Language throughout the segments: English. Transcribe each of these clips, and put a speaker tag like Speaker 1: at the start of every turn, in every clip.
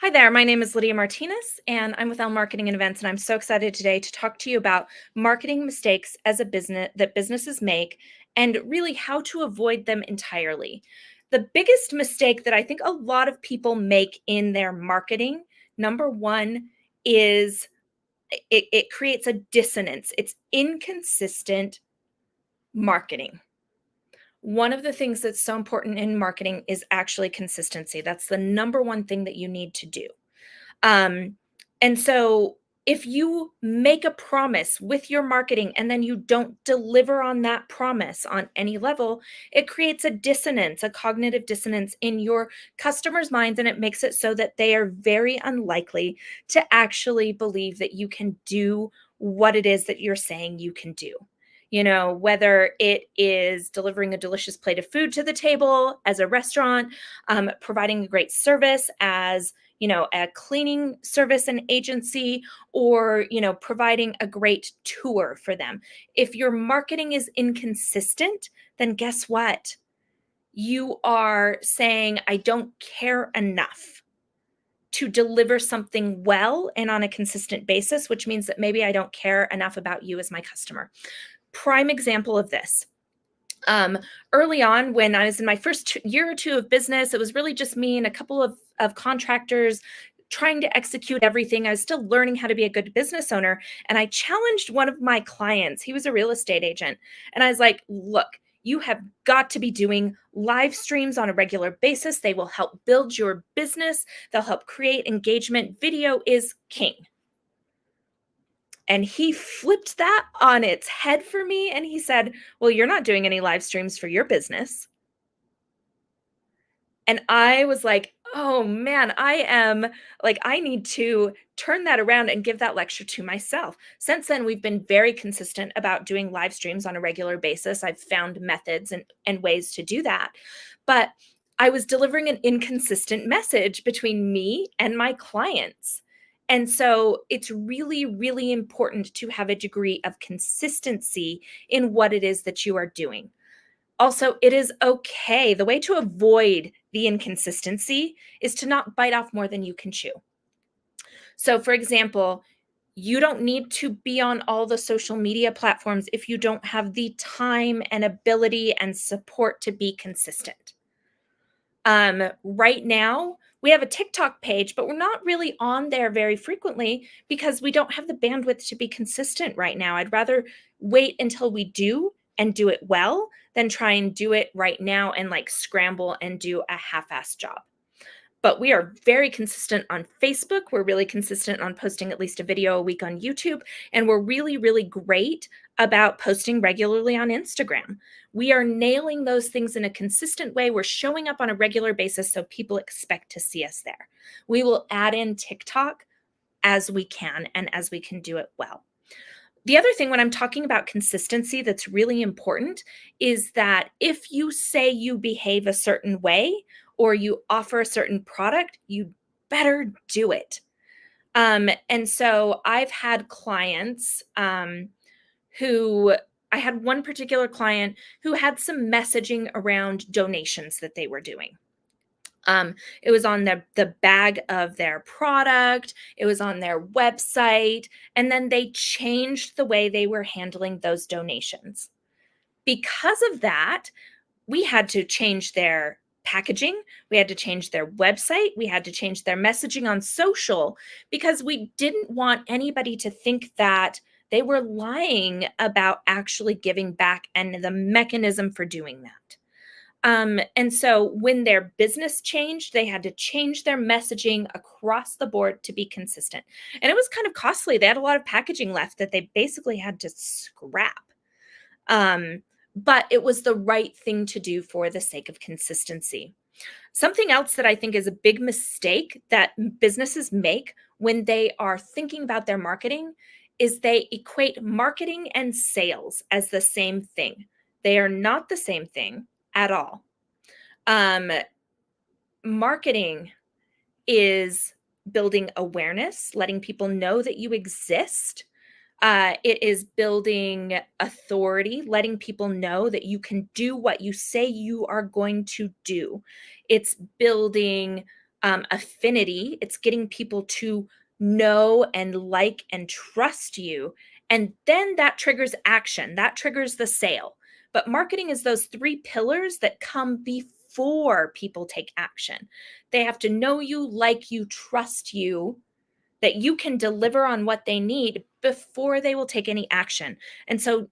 Speaker 1: Hi there, my name is Lydia Martinez, and I'm with Elle Marketing and Events, and I'm so excited today to talk to you about marketing mistakes as a business that businesses make and really how to avoid them entirely. The biggest mistake that I think a lot of people make in their marketing, number one, is it creates a dissonance. It's inconsistent marketing. One of the things that's so important in marketing is actually consistency. That's the number one thing that you need to do. Um, and so if you make a promise with your marketing and then you don't deliver on that promise on any level, it creates a dissonance, a cognitive dissonance in your customers' minds. And it makes it so that they are very unlikely to actually believe that you can do what it is that you're saying you can do. Whether it is delivering a delicious plate of food to the table as a restaurant, providing a great service as a cleaning service and agency, or providing a great tour for them. If your marketing is inconsistent, then guess what? You are saying, I don't care enough to deliver something well and on a consistent basis, which means that maybe I don't care enough about you as my customer. Prime example of this. Um, Early on, when I was in my first year or two of business, it was really just me and a couple of contractors trying to execute everything. I was still learning how to be a good business owner. And I challenged one of my clients. He was a real estate agent. And I was like, look, you have got to be doing live streams on a regular basis. They will help build your business, they'll help create engagement. Video is king. And he flipped that on its head for me. And he said, well, you're not doing any live streams for your business. And I was like, oh man, I need to turn that around and give that lecture to myself. Since then, we've been very consistent about doing live streams on a regular basis. I've found methods and ways to do that. But I was delivering an inconsistent message between me and my clients. And so it's really, really important to have a degree of consistency in what it is that you are doing. Also, it is okay. The way to avoid the inconsistency is to not bite off more than you can chew. So, for example, you don't need to be on all the social media platforms if you don't have the time and ability and support to be consistent. Right now, we have a TikTok page, but we're not really on there very frequently because we don't have the bandwidth to be consistent right now. I'd rather wait until we do and do it well than try and do it right now and like scramble and do a half-assed job. But we are very consistent on Facebook. We're really consistent on posting at least a video a week on YouTube. And we're really, really great about posting regularly on Instagram. We are nailing those things in a consistent way. We're showing up on a regular basis so people expect to see us there. We will add in TikTok as we can and as we can do it well. The other thing when I'm talking about consistency that's really important is that if you say you behave a certain way or you offer a certain product, you better do it. And so I've had clients who I had one particular client who had some messaging around donations that they were doing. It was on the bag of their product, it was on their website, and then they changed the way they were handling those donations. Because of that, we had to change their packaging, we had to change their website, we had to change their messaging on social because we didn't want anybody to think that they were lying about actually giving back and the mechanism for doing that. And so when their business changed, they had to change their messaging across the board to be consistent. And it was kind of costly. They had a lot of packaging left that they basically had to scrap. But it was the right thing to do for the sake of consistency. Something else that I think is a big mistake that businesses make when they are thinking about their marketing is they equate marketing and sales as the same thing. They are not the same thing at all. Um, Marketing is building awareness, letting people know that you exist. It is building authority, letting people know that you can do what you say you are going to do. It's building affinity. It's getting people to know and like and trust you. And then that triggers action, that triggers the sale. But marketing is those three pillars that come before people take action. They have to know you, like you, trust you, that you can deliver on what they need before they will take any action. And so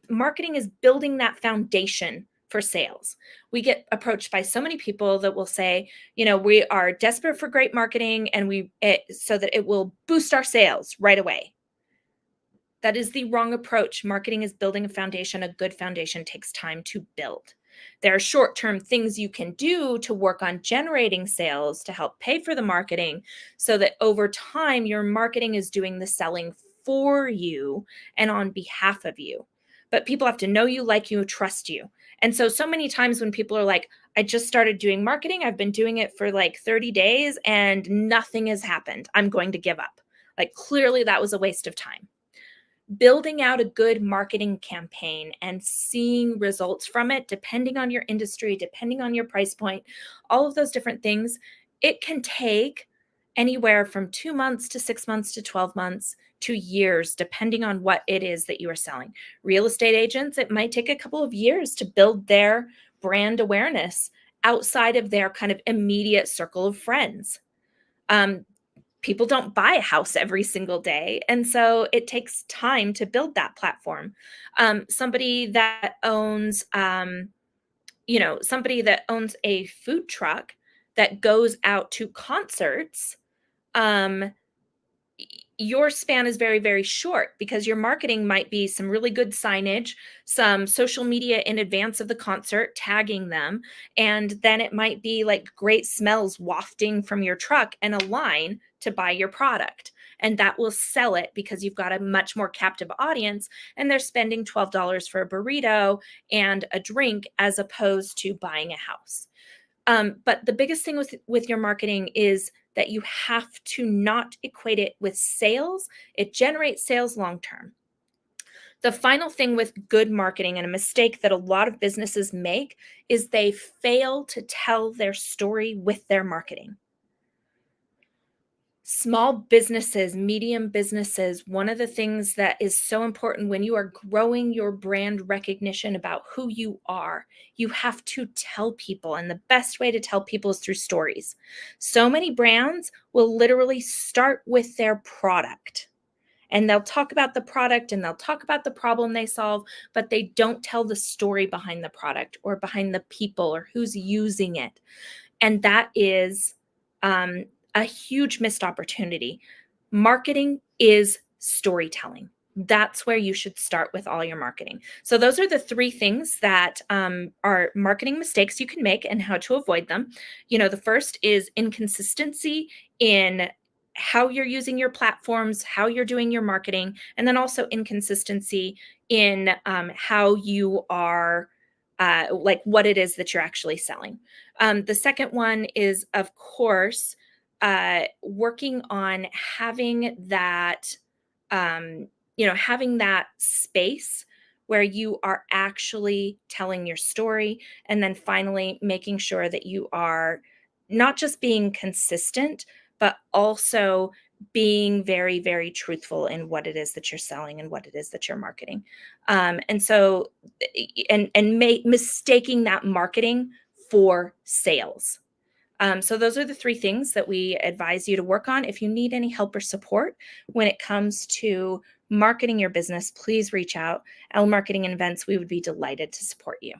Speaker 1: marketing is building that foundation for sales. We get approached by so many people that will say, we are desperate for great marketing and so that it will boost our sales right away. That is the wrong approach. Marketing is building a foundation. A good foundation takes time to build. There are short-term things you can do to work on generating sales to help pay for the marketing so that over time your marketing is doing the selling for you and on behalf of you. But people have to know you, like you, trust you. And so many times when people are like, I just started doing marketing, I've been doing it for like 30 days and nothing has happened, I'm going to give up. Like, clearly that was a waste of time. Building out a good marketing campaign and seeing results from it, depending on your industry, depending on your price point, all of those different things, it can take anywhere from 2 months to 6 months to 12 months to years, depending on what it is that you are selling. Real estate agents, it might take a couple of years to build their brand awareness outside of their kind of immediate circle of friends. People don't buy a house every single day. And so it takes time to build that platform. Somebody that owns, somebody that owns a food truck that goes out to concerts, um, your span is very, very short because your marketing might be some really good signage, some social media in advance of the concert, tagging them. And then it might be like great smells wafting from your truck and a line to buy your product. And that will sell it because you've got a much more captive audience and they're spending $12 for a burrito and a drink as opposed to buying a house. But the biggest thing with your marketing is that you have to not equate it with sales. It generates sales long term. The final thing with good marketing, and a mistake that a lot of businesses make, is they fail to tell their story with their marketing. Small businesses, medium businesses, one of the things that is so important when you are growing your brand recognition about who you are, you have to tell people. And the best way to tell people is through stories. So many brands will literally start with their product. And they'll talk about the product and they'll talk about the problem they solve, but they don't tell the story behind the product or behind the people or who's using it. And that is a huge missed opportunity. Marketing is storytelling. That's where you should start with all your marketing. So those are the three things that are marketing mistakes you can make and how to avoid them. The first is inconsistency in how you're using your platforms, how you're doing your marketing, and then also inconsistency in how you are like what it is that you're actually selling. The second one is, of course, working on having that, having that space where you are actually telling your story. And then finally, making sure that you are not just being consistent, but also being very, very truthful in what it is that you're selling and what it is that you're marketing. And so, mistaking that marketing for sales. So those are the three things that we advise you to work on. If you need any help or support when it comes to marketing your business, please reach out. L Marketing and Events, we would be delighted to support you.